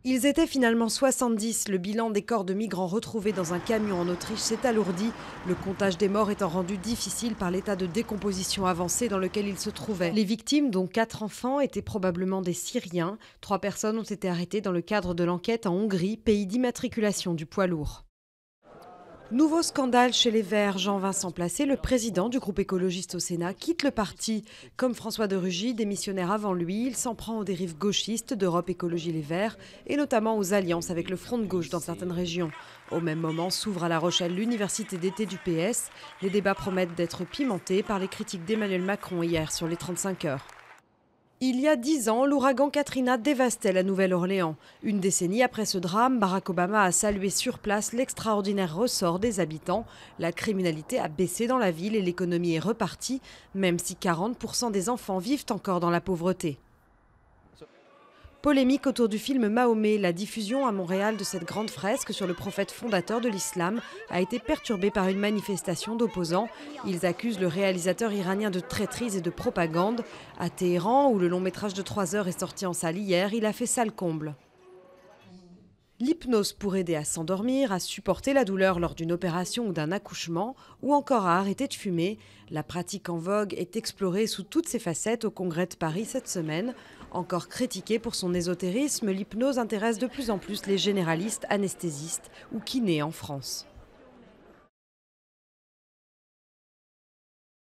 Ils étaient finalement 70. Le bilan des corps de migrants retrouvés dans un camion en Autriche s'est alourdi, le comptage des morts étant rendu difficile par l'état de décomposition avancé dans lequel ils se trouvaient. Les victimes, dont 4 enfants, étaient probablement des Syriens. 3 personnes ont été arrêtées dans le cadre de l'enquête en Hongrie, pays d'immatriculation du poids lourd. Nouveau scandale chez les Verts. Jean-Vincent Placé, le président du groupe écologiste au Sénat, quitte le parti. Comme François de Rugy, démissionnaire avant lui, il s'en prend aux dérives gauchistes d'Europe Écologie Les Verts et notamment aux alliances avec le Front de gauche dans certaines régions. Au même moment s'ouvre à La Rochelle l'université d'été du PS. Les débats promettent d'être pimentés par les critiques d'Emmanuel Macron hier sur les 35 heures. Il y a 10 ans, l'ouragan Katrina dévastait la Nouvelle-Orléans. Une décennie après ce drame, Barack Obama a salué sur place l'extraordinaire ressort des habitants. La criminalité a baissé dans la ville et l'économie est repartie, même si 40% des enfants vivent encore dans la pauvreté. Polémique autour du film Mahomet. La diffusion à Montréal de cette grande fresque sur le prophète fondateur de l'islam a été perturbée par une manifestation d'opposants. Ils accusent le réalisateur iranien de traîtrise et de propagande. À Téhéran, où le long métrage de 3 heures est sorti en salle hier, il a fait salle comble. L'hypnose pour aider à s'endormir, à supporter la douleur lors d'une opération ou d'un accouchement, ou encore à arrêter de fumer. La pratique en vogue est explorée sous toutes ses facettes au Congrès de Paris cette semaine. Encore critiquée pour son ésotérisme, l'hypnose intéresse de plus en plus les généralistes, anesthésistes ou kinés en France.